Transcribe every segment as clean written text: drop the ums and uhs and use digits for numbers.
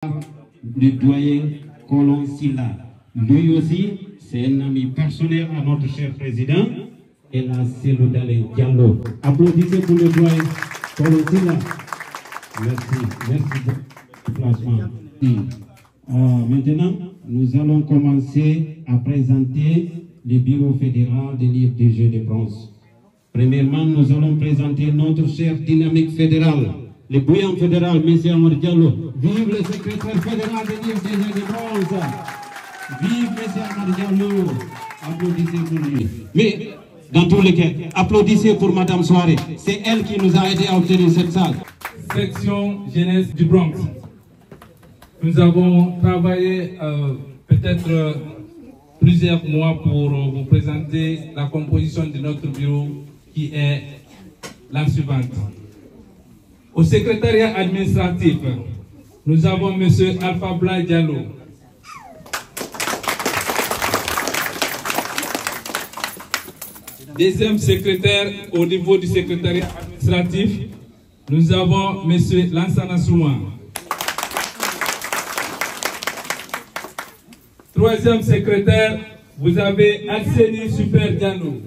le doyen Colon Silla. Lui aussi, c'est un ami personnel à notre cher président. Et là, c'est le Dalé Diallo. Applaudissez pour le doyen Colon Silla. Merci pour le placement. Maintenant, nous allons commencer à présenter le bureau fédéral des livres des Jeux de bronze. Premièrement, nous allons présenter notre cher dynamique fédéral, le bouillant fédéral, M. Amar Diallo. Vive le secrétaire fédéral des livres des Jeux de bronze. Vive M. Amar Diallo. Applaudissez pour lui. Mais, dans tous les cas, applaudissez pour Madame Soirée. C'est elle qui nous a aidé à obtenir cette salle. Section jeunesse du Bronx. Nous avons travaillé peut-être plusieurs mois pour vous présenter la composition de notre bureau qui est la suivante. Au secrétariat administratif, nous avons M. Alpha Bla Diallo. Deuxième secrétaire au niveau du secrétariat administratif, nous avons M. Lansana Souma. Troisième secrétaire, vous avez Alceni Super Diallo.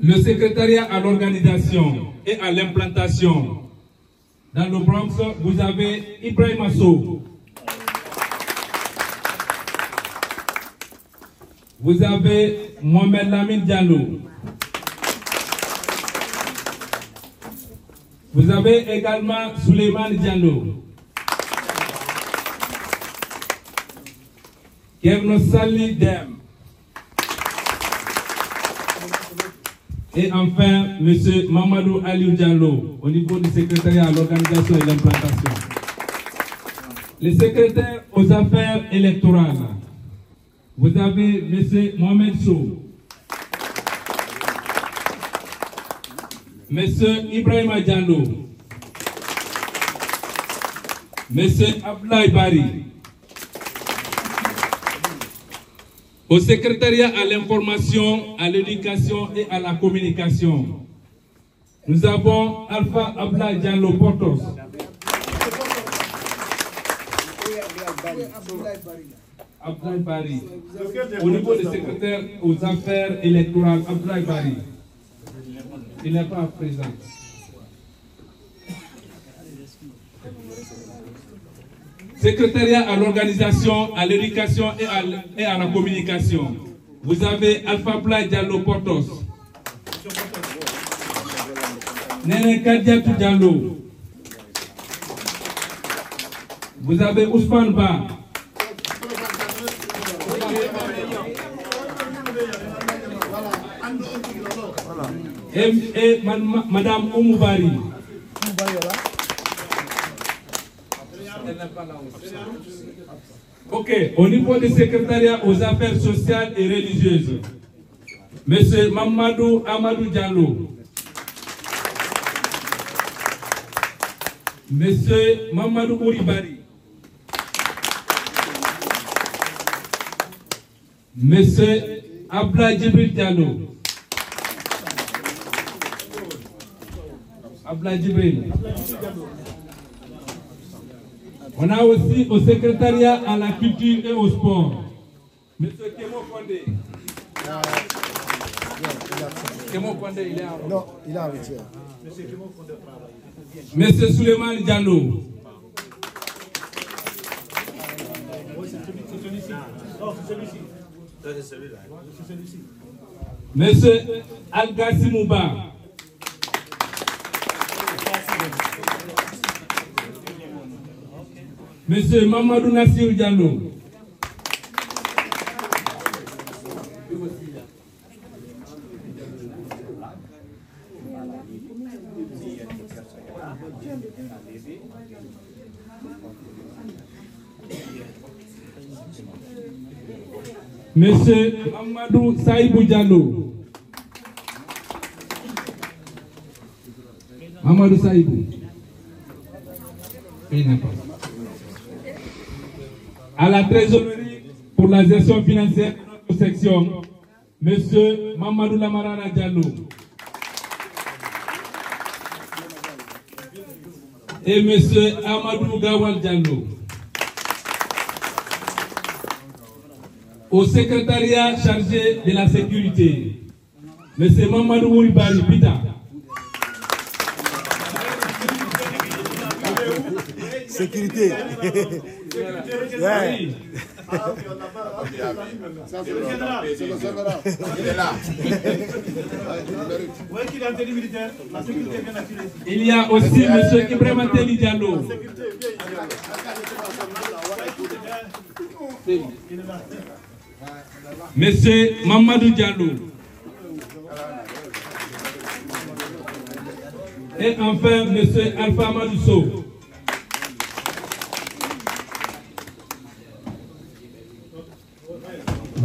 Le secrétariat à l'organisation et à l'implantation. Dans le Bronx, vous avez Ibrahim Asso. Vous avez Mohamed Lamine Diallo. Vous avez également Suleiman Diallo. Kerno Sali Dem. Et enfin, M. Mamadou Aliou Diallo, au niveau du secrétariat à l'organisation et l'implantation. Le secrétaire aux affaires électorales. Vous avez M. Mohamed Sow, M. Ibrahima Diallo, M. Abdoulaye Bari. Au secrétariat à l'information, à l'éducation et à la communication, nous avons Alpha Abdoulaye Diallo Portos. Abdoulaye Bari. Au niveau des secrétaires aux affaires électorales, Abdoulaye Bari. Il n'est pas présent. Secrétariat à l'organisation, à l'éducation et à la communication. Vous avez Alpha Bla Diallo Portos. Nene Kadiatou Diallo. Vous avez Ousmane Ba. Et Madame Oumoubari. Ok, au niveau du secrétariat aux affaires sociales et religieuses, M. Mamadou Amadou Diallo, M. Mamadou Ouribari, M. Abla Djibril Diallo, Abla Djibril. On a aussi au secrétariat à la culture et au sport, M. Kemo Kondé. Kemo Kondé, il est en... Non, il est en retire. M. Suleiman Diallo. M. Al-Gassi Mouba. Monsieur Mamadou Nassir Diallo. Monsieur Mamadou Saïbou Diallo. Mamadou Saïbou. À la trésorerie pour la gestion financière de notre section, M. Mamadou Lamarana Diallo. et M. Amadou Gawal Diallo. Au secrétariat chargé de la sécurité, M. Mamadou Mouribari Pita. Sécurité. Oui. Il y a aussi M. Ibrahima Teli Diallo. M. Mamadou Diallo. Et enfin M. Alpha Madousso.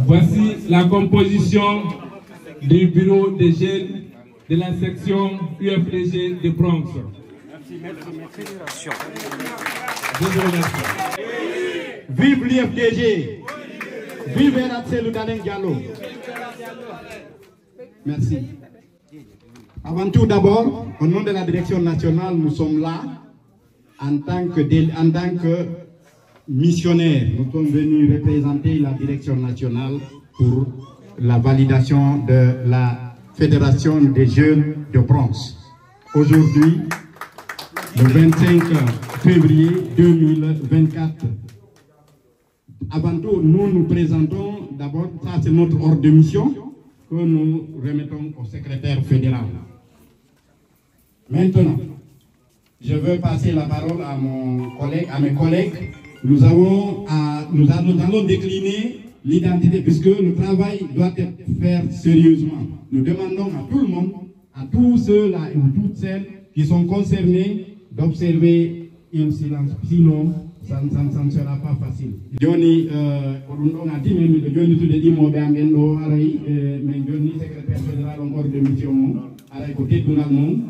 Voici la composition du bureau des jeunes de la section UFDG de Bronx. Je vous remercie. Vive l'UFDG. Vive Ratselou Daleng Diallo. Merci. Avant tout d'abord, au nom de la direction nationale, nous sommes là en tant que missionnaires. Nous sommes venus représenter la direction nationale pour la validation de la Fédération des jeunes de Bronx. Aujourd'hui, le 25 février 2024. Avant tout, nous nous présentons d'abord, ça c'est notre ordre de mission que nous remettons au secrétaire fédéral. Maintenant, je veux passer la parole à mes collègues. Nous allons décliner l'identité puisque le travail doit être fait sérieusement. Nous demandons à tout le monde, à tous ceux-là et toutes celles qui sont concernés d'observer un silence. Sinon, ça ne sera pas facile. Johnny, on a dit même que Johnny tout dit mon bien mais Johnny secrétaire fédéral encore de mission. Alors côté de nous,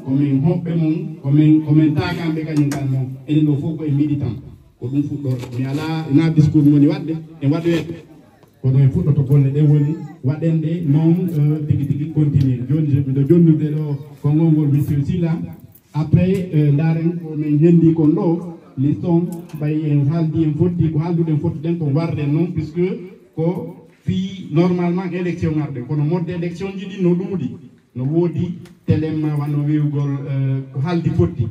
comme un homme, comme un tag en mécanique, et il faut que militant. Mais là, il y a un discours qui est on a fait protocole de woni wadende non tigi continuer John nous delo kongo ngol monsieur là après ndaren ko men hendi ko lo liston bay en haldi en foti ko haldu den foti den ko warde non puisque ko fi normalement élection arde kono mode élection jidi no dudi no wodi telema wano wiugol ko haldi foti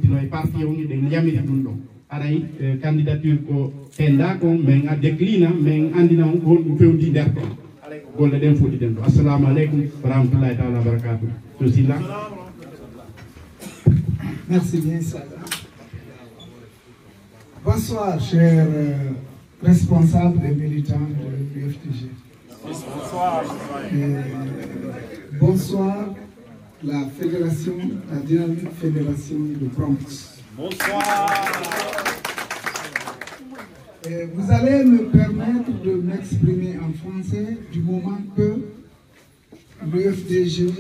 no e parti on de yamiri dun do aray candidature ko tenda ko men a déclina men andina on ko fewdi der ko golle den fodi den do assalamu alaykum wa rahmatullahi ta'ala wa barakatuh ceci là. Merci bien Sada. Bonsoir chers responsables et militants de l'UFDG. Bonsoir. Bonsoir la fédération, la dynamique fédération de Bronx. Bonsoir. Vous allez me permettre de m'exprimer en français du moment que l'UFDG,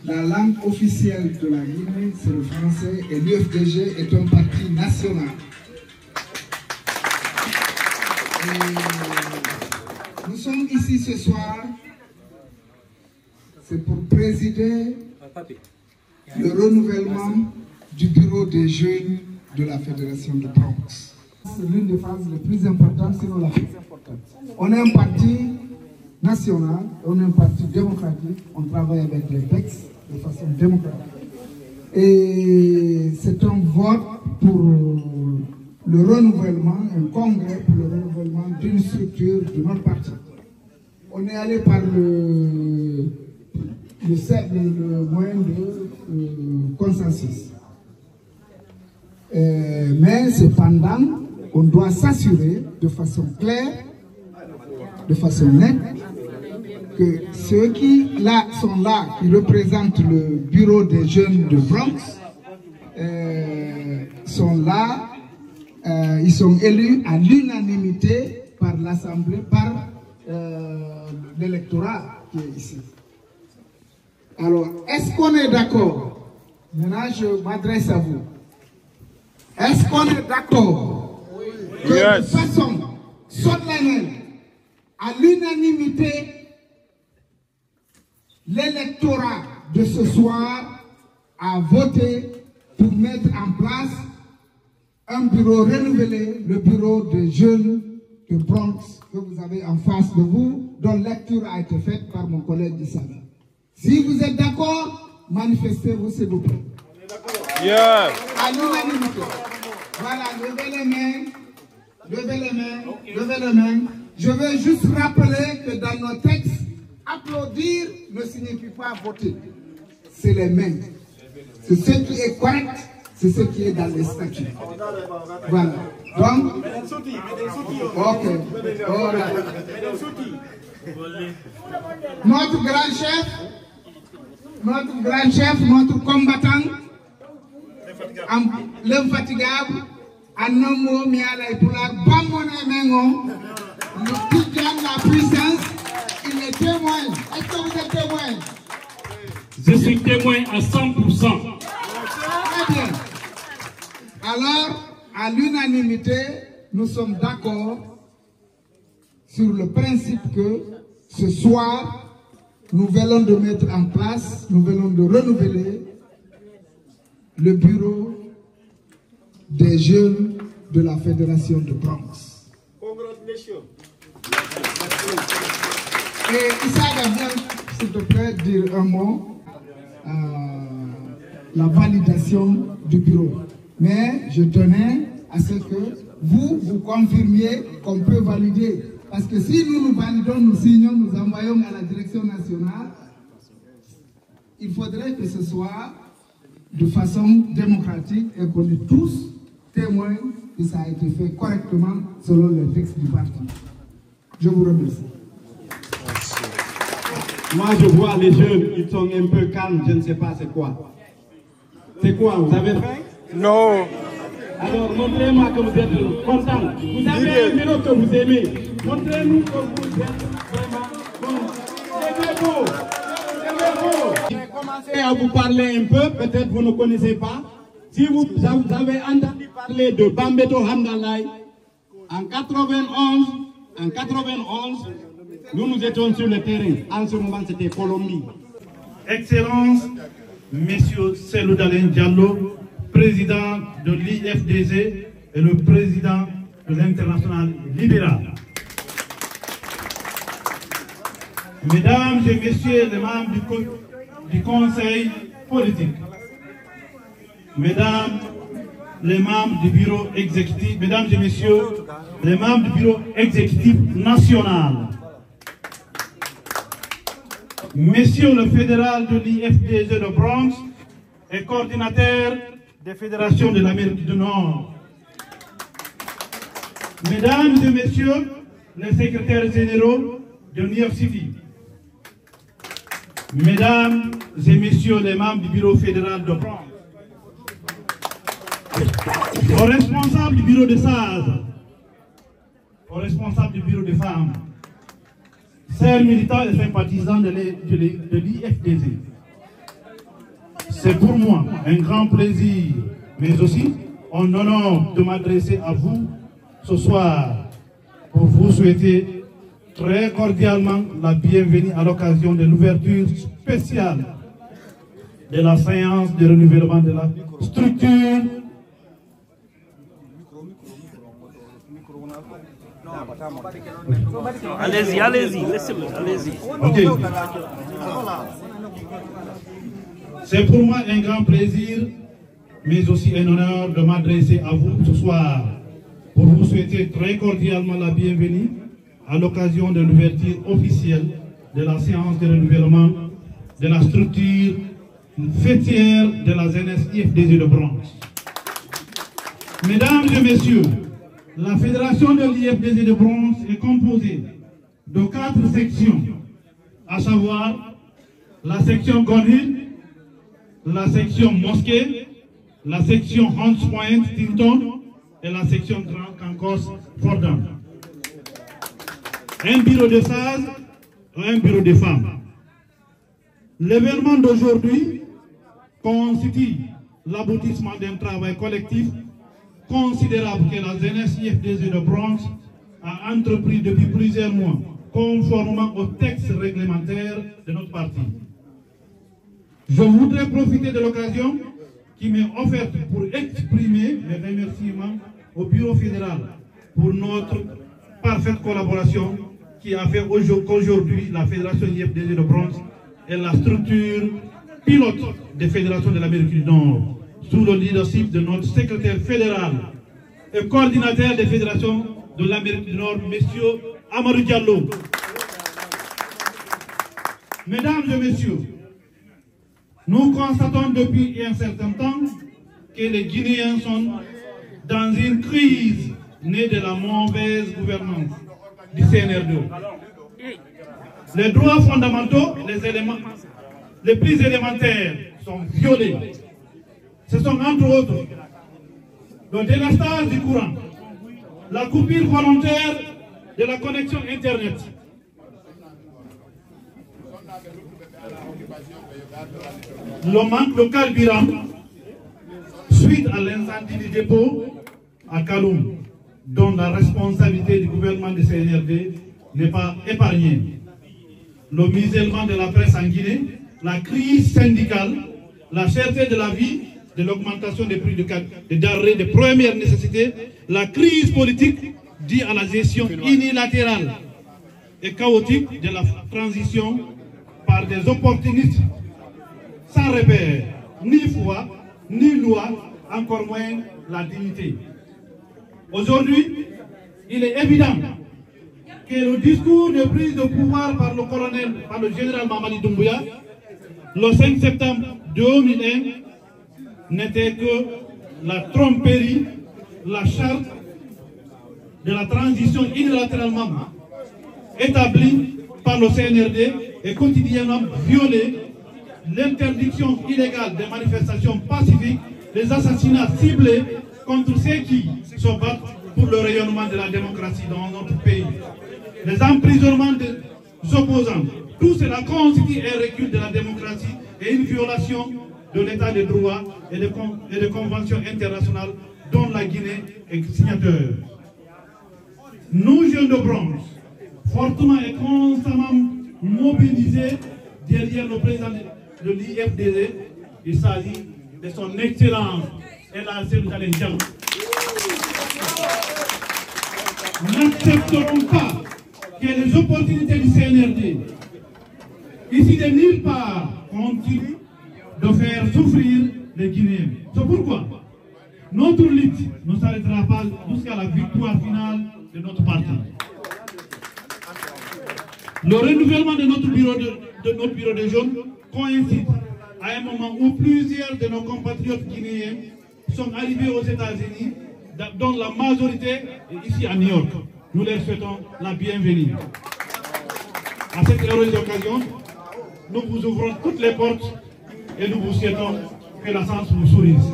la langue officielle de la Guinée, c'est le français, et l'UFDG est un parti national. Et nous sommes ici ce soir, c'est pour présider le renouvellement du bureau des jeunes de la Fédération de Bronx. C'est l'une des phases les plus importantes, sinon la plus importante. On est un parti national, on est un parti démocratique, on travaille avec les textes de façon démocratique. Et c'est un vote pour le renouvellement, un congrès pour le renouvellement d'une structure de notre parti. On est allé par le moyen de consensus. Mais cependant, on doit s'assurer de façon claire, de façon nette, que ceux qui sont là, qui représentent le bureau des jeunes de Bronx, sont là, ils sont élus à l'unanimité par l'Assemblée, par l'électorat qui est ici. Alors, est-ce qu'on est d'accord? Maintenant, je m'adresse à vous. Est-ce qu'on est d'accord que de façon solennelle, à l'unanimité, l'électorat de ce soir a voté pour mettre en place un bureau renouvelé, le bureau des jeunes de Bronx que vous avez en face de vous, dont lecture a été faite par mon collègue Issala. Si vous êtes d'accord, manifestez-vous s'il vous plaît. Yeah. À l'unanimité. Voilà, levez les mains, levez les mains, levez les mains. Je veux juste rappeler que dans nos textes, applaudir ne signifie pas voter. C'est les mains. C'est ce qui est correct, c'est ce qui est dans les statuts. Voilà. Donc, ok. Voilà. Notre grand chef, notre combattant, l'infatigable, Anomo Miala et Poula, Bamone Mengo, nous piquons la puissance, il est témoin. Est-ce que vous êtes témoin? Je suis témoin à 100%. Très bien. Alors, à l'unanimité, nous sommes d'accord sur le principe que ce soir, nous venons de mettre en place, nous venons de renouveler le bureau des jeunes de la Fédération de Bronx. Congratulations. Et Issa va bien, s'il te plaît, dire un mot, la validation du bureau. Mais je tenais à ce que vous confirmiez qu'on peut valider. Parce que si nous validons, nous signons, nous envoyons à la direction nationale, il faudrait que ce soit de façon démocratique et qu'on est tous témoins que ça a été fait correctement selon les textes du parti. Je vous remercie. Moi, je vois les jeunes, ils sont un peu calmes, je ne sais pas c'est quoi. C'est quoi, vous avez faim? Non. Alors, montrez-moi que vous êtes content. Vous avez un numéro que vous aimez. Montrez-nous que vous êtes vraiment bon. C'est beau. C'est beau. Je vais commencer à vous parler un peu, peut-être vous ne connaissez pas. Si vous avez entendu parler de Bambeto Hamdallah, en 91, nous étions sur le terrain. En ce moment, c'était Colombie. Excellence, Monsieur Cellou Dalein Diallo, président de l'IFDG et le président de l'Internationale libérale. Mesdames et Messieurs les membres du Conseil politique, Mesdames les membres du bureau exécutif, Mesdames et Messieurs les membres du bureau exécutif national, Monsieur le fédéral de l'IFDG de Bronx et coordinateur des fédérations de l'Amérique du Nord, Mesdames et Messieurs les secrétaires généraux de New York City, Mesdames et Messieurs les membres du bureau fédéral de Bronx, aux responsables du bureau de SAZ, aux responsables du bureau des femmes, chers militants et sympathisants de l'IFDG, c'est pour moi un grand plaisir, mais aussi un honneur de m'adresser à vous ce soir pour vous souhaiter très cordialement la bienvenue à l'occasion de l'ouverture spéciale de la séance de renouvellement de la structure. Allez-y, allez-y, laissez-le, allez-y. Ok. C'est pour moi un grand plaisir, mais aussi un honneur de m'adresser à vous ce soir pour vous souhaiter très cordialement la bienvenue à l'occasion de l'ouverture officielle de la séance de renouvellement de la structure fêtière de la jeunesse IFDG de Bronx. Mesdames et Messieurs, la fédération de l'IFDG de Bronx est composée de 4 sections, à savoir la section Gonhill, la section Mosquée, la section Hunts Point, Tilton et la section Grand Cancos, Fordham. Un bureau de SAZ et un bureau de femmes. L'événement d'aujourd'hui constitue l'aboutissement d'un travail collectif considérable que la jeunesse IFDG de Bronx a entrepris depuis plusieurs mois, conformément aux textes réglementaires de notre parti. Je voudrais profiter de l'occasion qui m'est offerte pour exprimer mes remerciements au Bureau fédéral pour notre parfaite collaboration qui a fait qu'aujourd'hui la Fédération IFDG de bronze est la structure pilote des fédérations de l'Amérique du Nord, sous le leadership de notre secrétaire fédéral et coordinateur des fédérations de l'Amérique du Nord, M. Amadou Diallo. Mesdames et messieurs, nous constatons depuis un certain temps que les Guinéens sont dans une crise née de la mauvaise gouvernance du CNRD. Les droits fondamentaux, les éléments les plus élémentaires sont violés. Ce sont entre autres le délestage du courant, la coupure volontaire de la connexion Internet, le manque de carburant suite à l'incendie du dépôt à Kaloum, dont la responsabilité du gouvernement du CNRD n'est pas épargnée, le musellement de la presse en Guinée, la crise syndicale, la cherté de la vie, de l'augmentation des prix de denrées de première nécessité, la crise politique due à la gestion unilatérale et chaotique de la transition par des opportunistes sans repère, ni foi, ni loi, encore moins la dignité. Aujourd'hui, il est évident que le discours de prise de pouvoir par le général Mamadi Doumbouya, le 5 septembre 2001, n'était que la tromperie, la charte de la transition unilatéralement établie par le CNRD et quotidiennement violée, l'interdiction illégale des manifestations pacifiques, les assassinats ciblés contre ceux qui se battent pour le rayonnement de la démocratie dans notre pays, les emprisonnements des opposants, tout cela constitue un recul de la démocratie et une violation de l'état de droit et de conventions internationales dont la Guinée est signateur. Nous, jeunes de bronze, fortement et constamment mobilisés derrière le président de l'IFDG, il s'agit de son excellence et la Sénégalais Diallo. N'accepterons pas que les opportunités du CNRD, ici de nulle part, continuent de faire souffrir les Guinéens. C'est pourquoi notre lutte ne s'arrêtera pas jusqu'à la victoire finale de notre parti. Le renouvellement de notre bureau de jeunes coïncide à un moment où plusieurs de nos compatriotes guinéens sont arrivés aux États-Unis, dont la majorité est ici à New York. Nous leur souhaitons la bienvenue. À cette heureuse occasion, nous vous ouvrons toutes les portes et nous vous souhaitons que la chance vous sourise.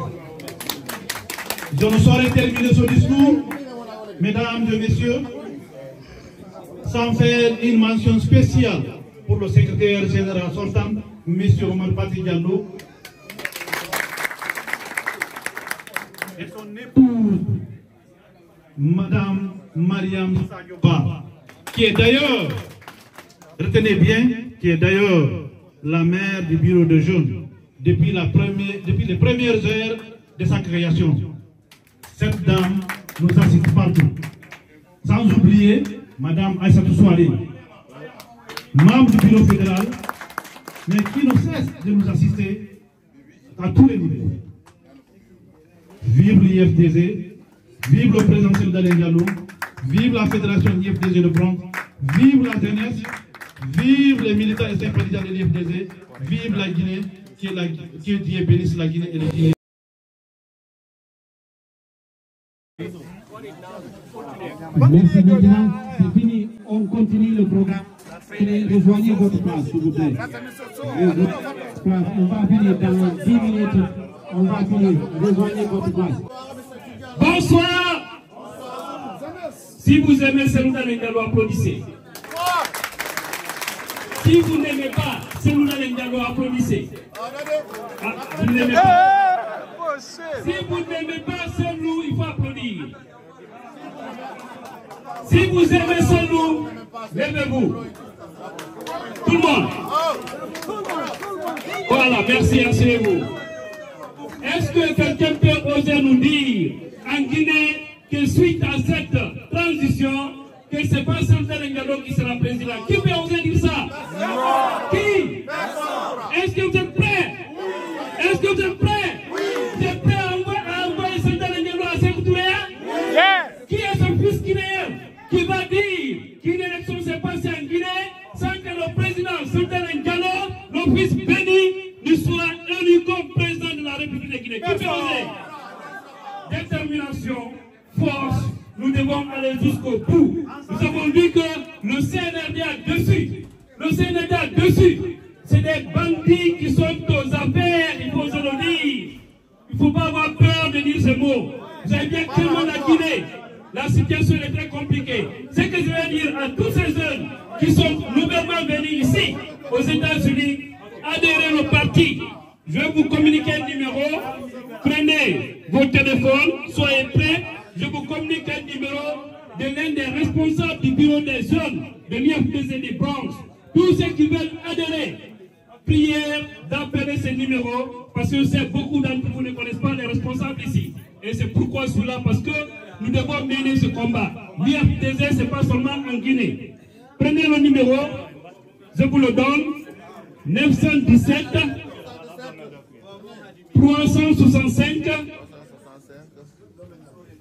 Je ne saurais terminer ce discours, mesdames et messieurs, sans faire une mention spéciale pour le secrétaire général sortant, M. Omar Pati Diallo, et son épouse, Madame Mariam Ba, qui est d'ailleurs, retenez bien, qui est d'ailleurs la mère du bureau de jeunes depuis les premières heures de sa création. Cette dame nous assiste partout. Sans oublier Madame Aïssatou Souare, membre du bureau fédéral, mais qui ne cesse de nous assister à tous les niveaux. Vive l'IFDG, vive le président Sénégalais Diallo, vive la fédération IFDG de bronze, vive la jeunesse, vive les militants et sympathisants de l'IFDG, vive la Guinée, que Dieu bénisse la Guinée et les Guinéens. Merci maintenant, c'est fini, on continue le programme. Rejoignez votre place, s'il vous plaît. On va finir dans 10 minutes, on va finir, rejoignez votre place. Bonsoir. Si vous aimez Selouda Diallo, applaudissez. Si vous n'aimez pas Selouda Diallo, applaudissez. Ah, vous n'aimez pas. Si vous n'aimez pas Selou, il faut applaudir. Si vous aimez Selou, levez-vous. Tout le monde. Voilà, merci, asseyez-vous. Est-ce que quelqu'un peut oser nous dire en Guinée que suite à cette transition, que ce n'est pas Sultan Ngalo qui sera président? Qui peut oser dire ça? Qui? Est-ce que vous êtes prêts? Est-ce que vous êtes prêts? Vous êtes prêts à envoyer Sultan Ngalo à Sékou Touré? Qui est ce fils guinéen qui va dire qu'une élection s'est passée en Guinée sans que le président Sultan Ngalo, le fils béni, ne soit élu comme président de la République de Guinée? Qui peut oser? Détermination, force, nous devons aller jusqu'au bout. Nous avons dit que le CNRD a dessus. Le CNRD a dessus. C'est des bandits qui sont aux affaires, il faut se le dire. Il ne faut pas avoir peur de dire ces mots. Vous avez bien tellement la Guinée. La situation est très compliquée. Ce que je vais dire à tous ces jeunes qui sont nouvellement venus ici, aux États-Unis, adhérez au parti. Je vais vous communiquer un numéro. Prenez vos téléphones, soyez prêts. Je vous communique un numéro de l'un des responsables du bureau des jeunes de l'IFDZ des Bronx. Tous ceux qui veulent adhérer, prière d'appeler ce numéro parce que je sais beaucoup d'entre vous ne connaissent pas les responsables ici. Et c'est pourquoi je suis là, parce que nous devons mener ce combat. L'IFDZ, ce n'est pas seulement en Guinée. Prenez le numéro, je vous le donne, 917 365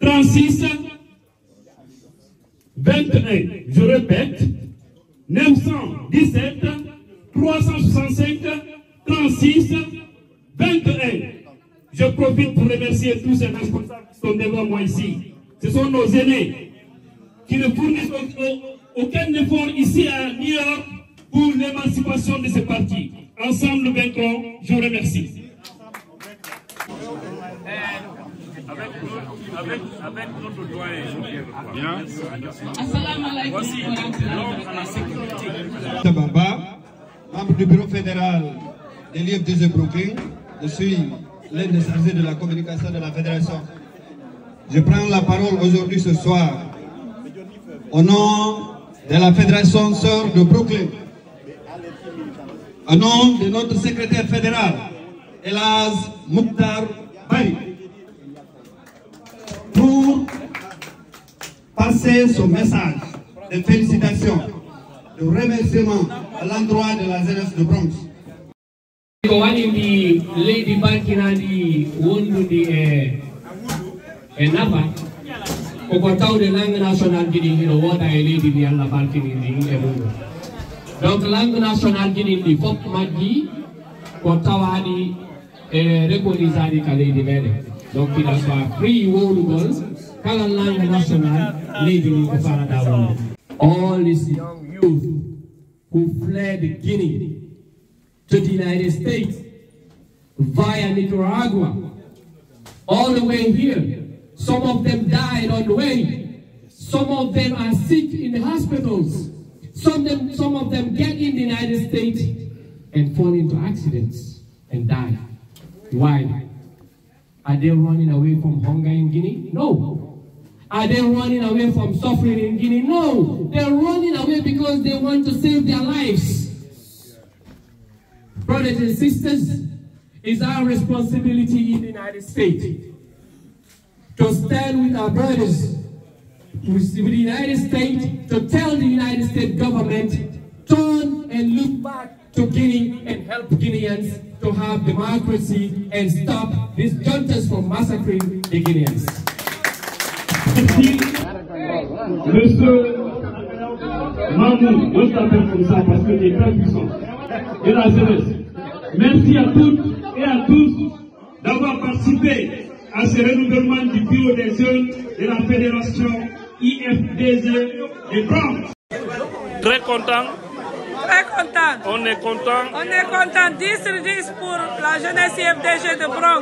36 21. Je répète, 917 365 36 21. Je profite pour remercier tous ces responsables qui sont devant moi ici. Ce sont nos aînés qui ne fournissent aucun effort ici à New York pour l'émancipation de ce parti. Ensemble, nous vaincrons. Je vous remercie. Avec notre doyen. Baba, membre du bureau fédéral des l'IFDZ Brooklyn. Je suis l'un des chargés de la communication de la fédération. Je prends la parole aujourd'hui ce soir au nom de la fédération sœur de Brooklyn, au nom de notre secrétaire fédéral, Elaz Mouktar Bari, pour passer son message de félicitations, de remerciement à l'endroit de la jeunesse de Bronx. Ko waɗi leydi barkinadi wondude e nafa koko tawde langue national jiɗi ino wooda e leydi ndi Allah barkinidi e muɗum. Donc langue national jiɗi ndi fof majji ko tawaɗi e recognisadi ka leydi meɗen. Donc ina soit free wowlugol kala langue national leydi ndi ko farata wonde. All these young youth who fled Guinea to the United States via Nicaragua, all the way here. Some of them died on the way. Some of them are sick in the hospitals. Some of them get in the United States and fall into accidents and die. Why? Are they running away from hunger in Guinea? No. Are they running away from suffering in Guinea? No. They're running away because they want to save their lives. Brothers and sisters, it's our responsibility in the United States to stand with our brothers with the United States, to tell the United States government, turn and look back to Guinea and help Guineans to have democracy and stop these juntas from massacring the Guineans. Monsieur Mamou, on s'appelle comme ça parce qu'il est très puissant. Et la jeunesse. Merci à toutes et à tous d'avoir participé à ce renouvellement du bureau des jeunes de la fédération IFDZ et Bronx. Très content. Très content. On est content. On est content. 10 sur 10 pour la jeunesse IFDZ de Bronx.